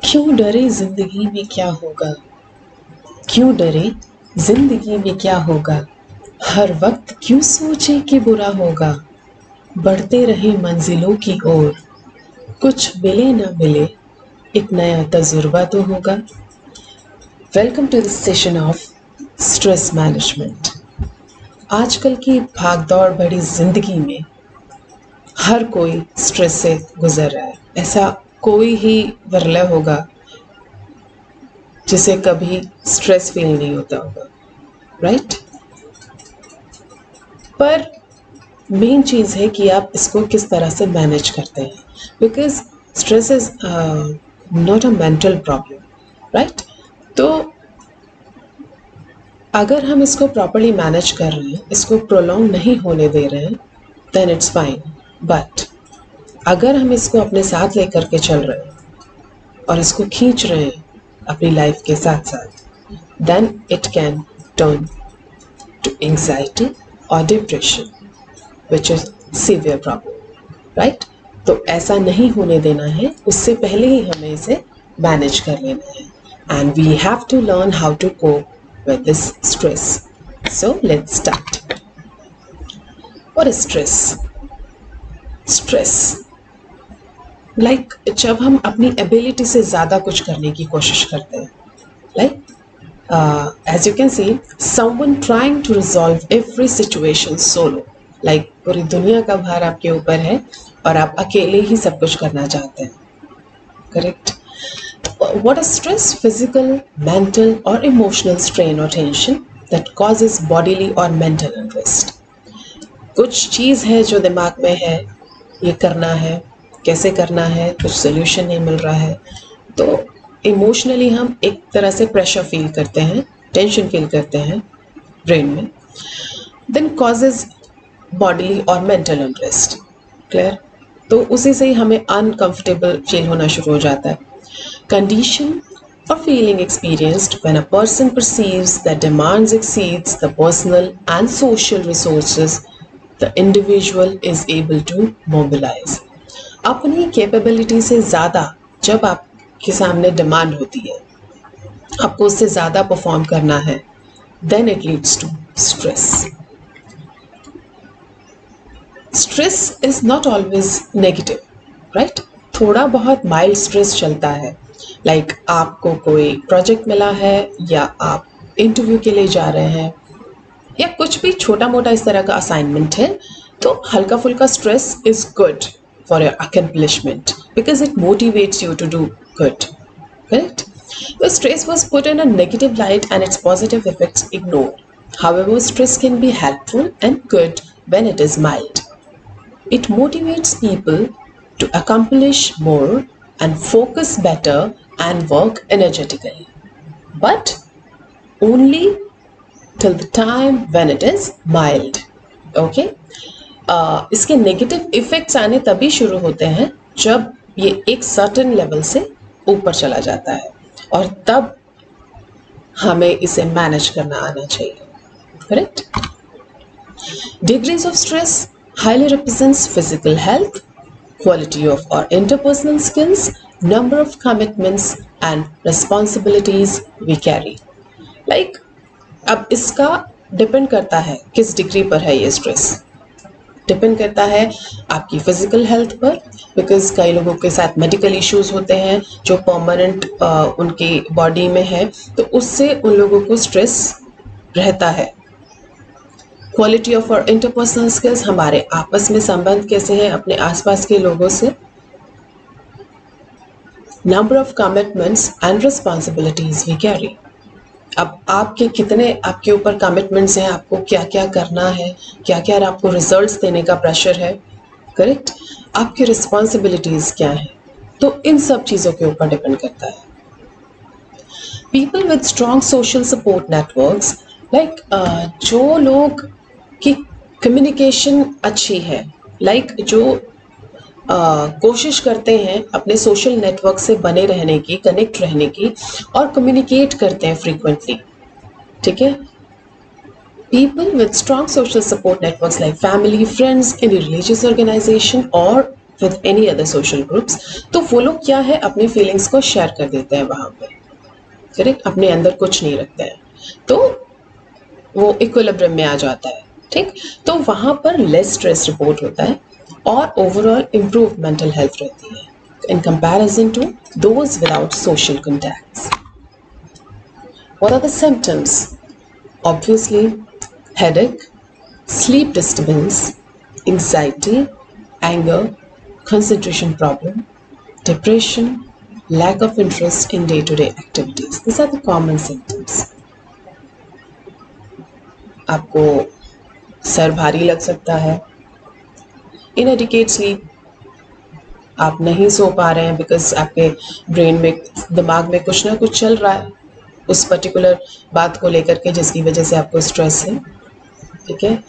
क्यों डरे जिंदगी में क्या होगा, क्यों डरे जिंदगी में क्या होगा, हर वक्त क्यों सोचे कि बुरा होगा, बढ़ते रहे मंजिलों की ओर, कुछ मिले ना मिले एक नया तजुर्बा तो होगा। Welcome to this session of stress management. आजकल की भागदौड़ भरी जिंदगी में हर कोई स्ट्रेस से गुजर रहा है। ऐसा कोई ही विरला होगा जिसे कभी स्ट्रेस फील नहीं होता होगा, राइट? पर मेन चीज़ है कि आप इसको किस तरह से मैनेज करते हैं, because stress is not a mental problem, right? तो अगर हम इसको प्रॉपरली मैनेज कर रहे हैं, इसको प्रोलॉन्ग नहीं होने दे रहे हैं, देन इट्स फाइन। बट अगर हम इसको अपने साथ लेकर के चल रहे हैं और इसको खींच रहे हैं अपनी लाइफ के साथ साथ, then it can turn to anxiety or depression, which is severe problem, right? तो ऐसा नहीं होने देना है, उससे पहले ही हमें इसे मैनेज कर लेना है, and we have to learn how to cope with this stress. So let's start. What is stress? Stress like जब हम अपनी एबिलिटी से ज़्यादा कुछ करने की कोशिश करते हैं, like as you can see, someone trying to resolve every situation solo, like पूरी दुनिया का भार आपके ऊपर है और आप अकेले ही सब कुछ करना चाहते हैं, correct? What is stress? Physical, mental or emotional strain or tension that causes bodily or mental unrest. कुछ चीज़ है जो दिमाग में है, ये करना है, कैसे करना है, कुछ सोल्यूशन नहीं मिल रहा है, तो इमोशनली हम एक तरह से प्रेशर फील करते हैं, टेंशन फील करते हैं ब्रेन में, देन कॉजेज बॉडीली और मेंटल अनरेस्ट। क्लियर? तो उसी से ही हमें अनकंफर्टेबल फील होना शुरू हो जाता है। Condition or feeling experienced when a person perceives that demands exceeds the personal and social resources the individual is able to mobilize. अपनी कैपेबिलिटी से ज़्यादा जब आपके सामने डिमांड होती है, आपको उससे ज़्यादा परफॉर्म करना है, then it leads to stress. Stress is not always negative, right? थोड़ा बहुत माइल्ड स्ट्रेस चलता है, लाइक आपको कोई प्रोजेक्ट मिला है या आप इंटरव्यू के लिए जा रहे हैं या कुछ भी छोटा मोटा इस तरह का असाइनमेंट है, तो हल्का फुल्का stress is good for your accomplishment because it motivates you to do good, correct? The stress was put in a negative light and its positive effects ignored. However, stress can be helpful and good when it is mild. It motivates people to accomplish more and focus better and work energetically, but only till the time when it is mild. Okay? इसके negative effects आने तभी शुरू होते हैं जब ये एक certain level से ऊपर चला जाता है, और तब हमें इसे मैनेज करना आना चाहिए, correct? Degrees of stress highly represents physical health, quality of or interpersonal skills, number of commitments and responsibilities we carry. Like, अब इसका डिपेंड करता है किस डिग्री पर है ये स्ट्रेस, डिपेंड करता है आपकी फिजिकल हेल्थ पर, बिकॉज कई लोगों के साथ मेडिकल इश्यूज होते हैं जो परमानेंट उनकी बॉडी में है, तो उससे उन लोगों को स्ट्रेस रहता है। क्वालिटी ऑफ और इंटरपर्सनल स्किल्स, हमारे आपस में संबंध कैसे हैं अपने आसपास के लोगों से। Number of commitments and responsibilities we carry, अब आपके कितने आपके ऊपर कमिटमेंट्स हैं, आपको क्या क्या करना है, क्या क्या आपको रिजल्ट्स देने का प्रेशर है, करेक्ट? आपकी रिस्पॉन्सिबिलिटीज क्या है, तो इन सब चीज़ों के ऊपर डिपेंड करता है। People with strong social support networks, like जो लोग की कम्युनिकेशन अच्छी है, लाइक जो कोशिश करते हैं अपने सोशल नेटवर्क से बने रहने की, कनेक्ट रहने की, और कम्युनिकेट करते हैं फ्रीक्वेंटली, ठीक है? People with strong social support networks like family, friends, any religious organization or with any other social groups, तो वो लोग क्या है अपनी फीलिंग्स को शेयर कर देते हैं वहाँ पे, करेक्ट, अपने अंदर कुछ नहीं रखते हैं, तो वो इक्विलिब्रियम में आ जाता है, ठीक। तो वहाँ पर लेस स्ट्रेस रिपोर्ट होता है और ओवरऑल इम्प्रूव मेंटल हेल्थ रहती है in comparison to those without social contacts. What are the symptoms? Obviously, headache, sleep disturbance, anxiety, anger, concentration problem, depression, lack of interest in day-to-day activities. These are the common symptoms. आपको sir भारी लग सकता है, inadequate sleep, आप नहीं सो पा रहे हैं बिकॉज आपके ब्रेन में, दिमाग में कुछ ना कुछ चल रहा है उस पर्टिकुलर बात को लेकर के जिसकी वजह से आपको स्ट्रेस है, ठीक है।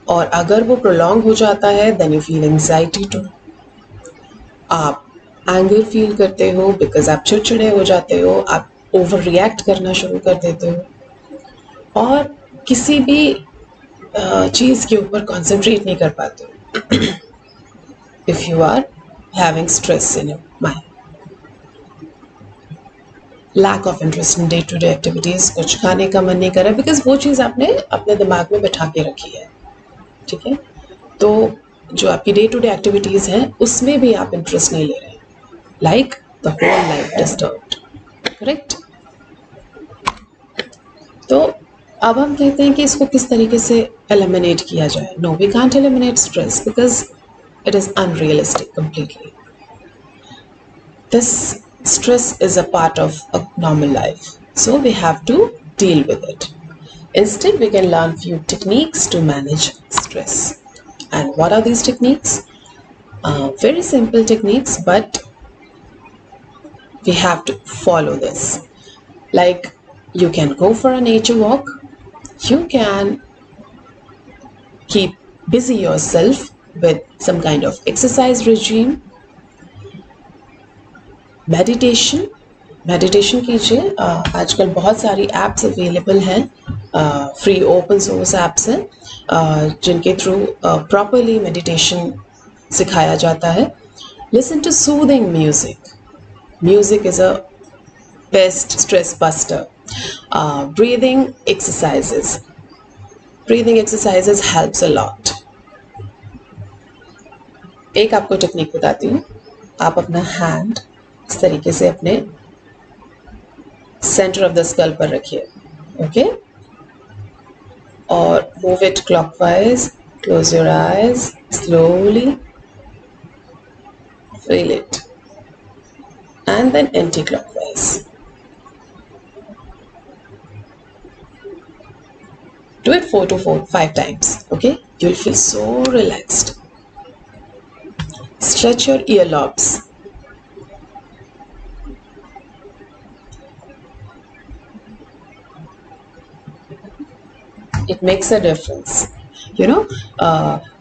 और अगर वो प्रोलॉन्ग हो जाता है then you feel anxiety too, आप एंगर फील करते हो बिकॉज आप चिड़चिड़े हो जाते हो, आप ओवर रिएक्ट करना शुरू कर देते हो और किसी भी चीज़ के ऊपर कॉन्सेंट्रेट नहीं कर पाते हो if you are having stress in your mind. Lack of interest in day to day activities, कुछ खाने का मन नहीं कर रहा बिकॉज वो चीज़ आपने अपने दिमाग में बिठा के रखी है, ठीक है। तो जो आपकी डे टू डे एक्टिविटीज़ हैं उसमें भी आप इंटरेस्ट नहीं ले रहे, like the whole life disturbed, correct. तो अब हम कहते हैं कि इसको किस तरीके से एलिमिनेट किया जाए। No, we can't eliminate stress because it is unrealistic completely. This stress is a part of a normal life, so we have to deal with it. Instead, we can learn few techniques to manage stress. And what are these techniques? Very simple techniques, but we have to follow this. Like, you can go for a nature walk, you can keep busy yourself with some kind of exercise regime, meditation कीजिए। आजकल बहुत सारी apps available हैं, free open source apps हैं जिनके through properly meditation सिखाया जाता है। Listen to soothing music, music is a best stress buster. Breathing exercises helps a lot. एक आपको टेक्निक बताती हूँ, आप अपना हैंड इस तरीके से अपने सेंटर ऑफ द स्कल पर रखिए, ओके, और move it clockwise, close your eyes, slowly feel it and then anti clockwise. Do it 4 to 5 times, okay? You'll feel so relaxed. Stretch your earlobes. It makes a difference. You know,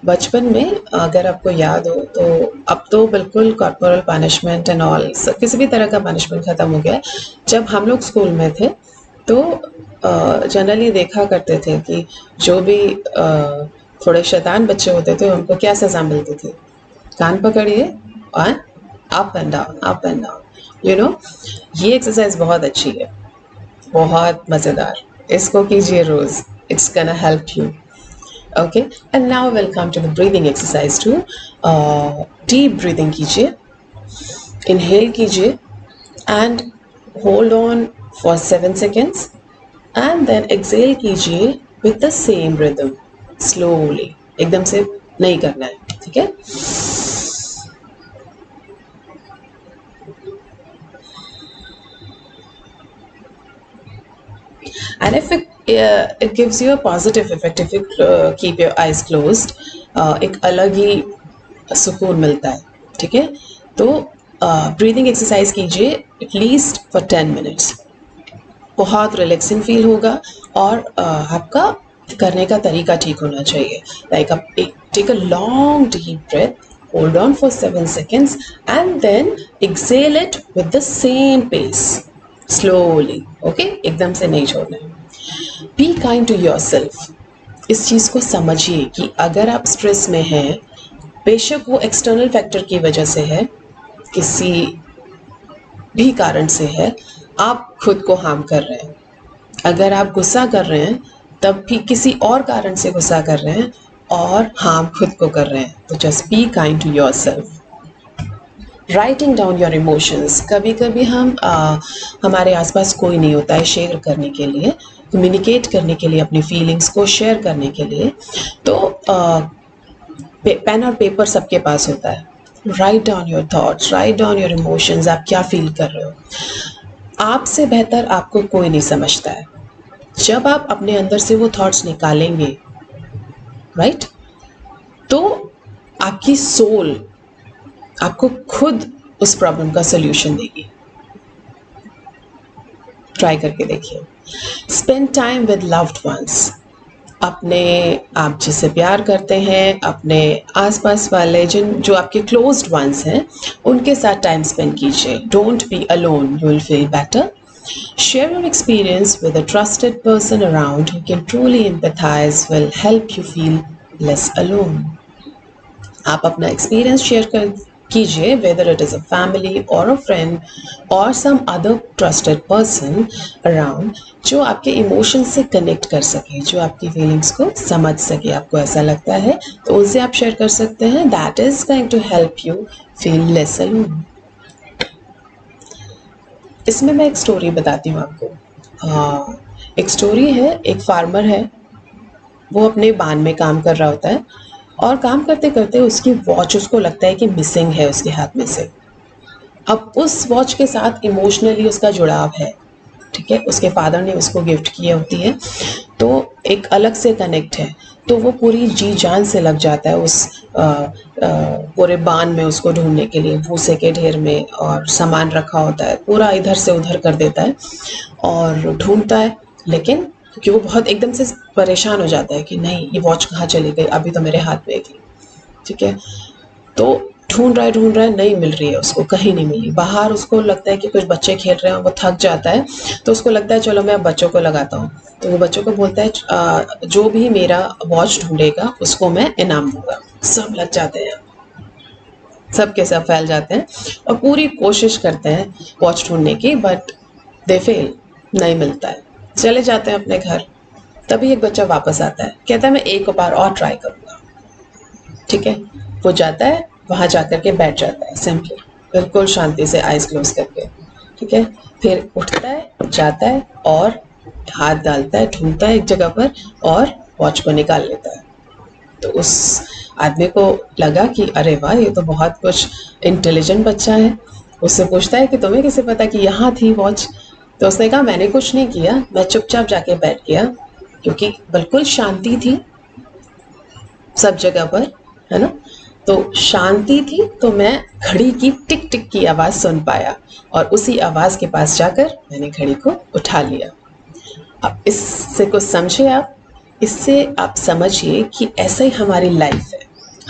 बचपन में अगर आपको याद हो तो अब तो बिल्कुल कॉर्पोरल पनिशमेंट एंड ऑल, किसी भी तरह का पनिशमेंट ख़त्म हो गया। जब हम लोग स्कूल में थे तो जनरली देखा करते थे कि जो भी थोड़े शैतान बच्चे होते थे उनको क्या सज़ा मिलती थी, कान पकड़िए और up and down, you know. ये एक्सरसाइज बहुत अच्छी है, बहुत मज़ेदार, इसको कीजिए रोज़, it's gonna help you, okay? And now we'll come to the breathing exercise too. Deep breathing कीजिए, inhale कीजिए and hold on for 7 seconds and then exhale कीजिए with the same rhythm, slowly, एकदम से नहीं करना है, ठीक है। And if it gives you a positive effect if you keep your eyes closed, एक अलग ही सुकून मिलता है, ठीक है। तो ब्रीदिंग एक्सरसाइज कीजिए एटलीस्ट फॉर 10 मिनट्स, बहुत रिलैक्सिंग फील होगा और आपका करने का तरीका ठीक होना चाहिए। लाइक आप take a long deep breath, hold on for 7 seconds and then exhale it with the same pace, slowly, okay, एकदम से नहीं छोड़ना है। Be kind to your self, इस चीज़ को समझिए कि अगर आप स्ट्रेस में हैं बेशक वो एक्सटर्नल फैक्टर की वजह से है, किसी भी कारण से है, आप खुद को हार्म कर रहे हैं। अगर आप गुस्सा कर रहे हैं तब भी किसी और कारण से गुस्सा कर रहे हैं और हार्म खुद को कर रहे हैं। तो just be kind to yourself. Writing down your emotions. कभी कभी हमारे आसपास कोई नहीं होता है शेयर करने के लिए, कम्युनिकेट करने के लिए, अपनी फीलिंग्स को शेयर करने के लिए, तो पेन और पेपर सबके पास होता है। Write down your thoughts, write down your emotions. आप क्या फील कर रहे हो, आपसे बेहतर आपको कोई नहीं समझता है। जब आप अपने अंदर से वो थॉट्स निकालेंगे, राइट, तो आपकी सोल आपको खुद उस प्रॉब्लम का सल्यूशन देगी। ट्राई करके देखिए। Spend time with loved ones. अपने, आप जिससे प्यार करते हैं, अपने आसपास वाले जो आपके क्लोज्ड वंस हैं, उनके साथ टाइम स्पेंड कीजिए। Don't be alone, you will feel better. Share your experience with a trusted person around who can truly empathize, will help you feel less alone. आप अपना एक्सपीरियंस शेयर कीजिए, whether it is a family or a friend or some other trusted person around, जो आपके emotion से connect कर सके, जो आपकी फीलिंग्स को समझ सके। आपको ऐसा लगता है तो उनसे आप शेयर कर सकते हैं। That is going to help you feel less alone. इसमें मैं एक स्टोरी बताती हूँ आपको। एक स्टोरी है, एक फार्मर है, वो अपने बान में काम कर रहा होता है और काम करते करते उसकी वॉच, उसको लगता है कि मिसिंग है उसके हाथ में से। अब उस वॉच के साथ इमोशनली उसका जुड़ाव है, ठीक है, उसके फादर ने उसको गिफ्ट की होती है, तो एक अलग से कनेक्ट है। तो वो पूरी जी जान से लग जाता है उस पूरे बान में उसको ढूंढने के लिए। भूसे के ढेर में और सामान रखा होता है, पूरा इधर से उधर कर देता है और ढूंढता है, लेकिन क्योंकि वो बहुत एकदम से परेशान हो जाता है कि नहीं, ये वॉच कहाँ चली गई, अभी तो मेरे हाथ में थी, ठीक है। तो ढूंढ रहा है, नहीं मिल रही है उसको, कहीं नहीं मिली। बाहर उसको लगता है कि कुछ बच्चे खेल रहे हैं, वो थक जाता है, तो उसको लगता है चलो मैं अब बच्चों को लगाता हूँ। तो वो बच्चों को बोलता है जो भी मेरा वॉच ढूंढेगा उसको मैं इनाम दूंगा। सब लग जाते हैं, सब के सब फैल जाते हैं और पूरी कोशिश करते हैं वॉच ढूंढने की, बट दे फेल, नहीं मिलता है। चले जाते हैं अपने घर। तभी एक बच्चा वापस आता है, कहता है मैं एक बार और ट्राई करूँगा, ठीक है। वो जाता है, वहाँ जाकर के बैठ जाता है सिंपली, बिल्कुल शांति से, आइज क्लोज करके, ठीक है। फिर उठता है, जाता है और हाथ डालता है, ढूंढता है एक जगह पर और वॉच को निकाल लेता है। तो उस आदमी को लगा कि अरे वाह, ये तो बहुत कुछ इंटेलिजेंट बच्चा है। उससे पूछता है कि तुम्हें कैसे पता कि यहाँ थी वॉच? तो उसने कहा मैंने कुछ नहीं किया, मैं चुपचाप जाके बैठ गया, क्योंकि बिल्कुल शांति थी सब जगह पर, है ना। तो शांति थी, तो मैं घड़ी की टिक टिक की आवाज़ सुन पाया और उसी आवाज़ के पास जाकर मैंने घड़ी को उठा लिया। अब इससे कुछ समझे आप? इससे आप समझिए कि ऐसे ही हमारी लाइफ है।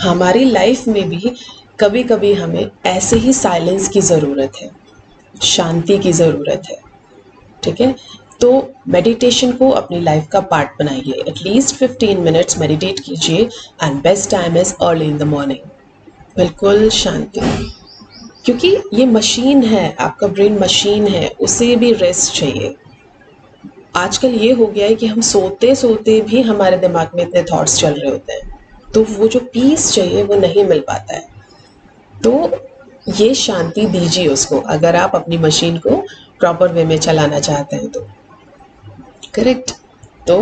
हमारी लाइफ में भी कभी कभी हमें ऐसे ही साइलेंस की ज़रूरत है, शांति की ज़रूरत है, ठीक है। तो मेडिटेशन को अपनी लाइफ का पार्ट बनाइए। एटलीस्ट 15 मिनट्स मेडिटेट कीजिए and best time is early in the morning. बिल्कुल शांति, क्योंकि ये मशीन है, आपका ब्रेन मशीन है, उसे भी रेस्ट चाहिए। आजकल ये हो गया है कि हम सोते सोते भी हमारे दिमाग में इतने थॉट्स चल रहे होते हैं, तो वो जो पीस चाहिए वो नहीं मिल पाता है। तो ये शांति दीजिए उसको, अगर आप अपनी मशीन को प्रॉपर वे में चलाना चाहते हैं तो। करेक्ट। तो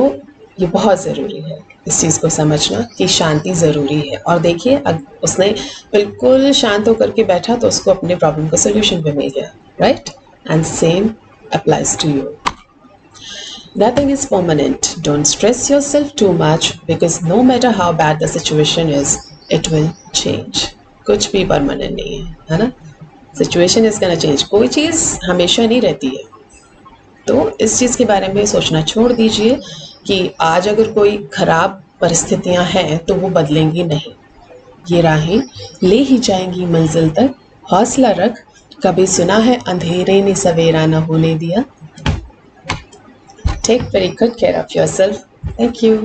ये बहुत ज़रूरी है इस चीज़ को समझना कि शांति ज़रूरी है। और देखिए, उसने बिल्कुल शांत होकर के बैठा तो उसको अपने प्रॉब्लम का सोल्यूशन भी मिल गया, right. And same applies to you. Nothing is permanent. Don't stress yourself too much because no matter how bad the situation is, it will change. कुछ भी परमानेंट नहीं है ना। सिचुएशन इज गोना चेंज, कोई चीज़ हमेशा नहीं रहती है। तो इस चीज़ के बारे में सोचना छोड़ दीजिए कि आज अगर कोई ख़राब परिस्थितियां हैं तो वो बदलेंगी नहीं, ये राहें ले ही जाएंगी मंजिल तक। हौसला रख, कभी सुना है अंधेरे ने सवेरा न होने दिया। Take very good care of yourself. Thank you.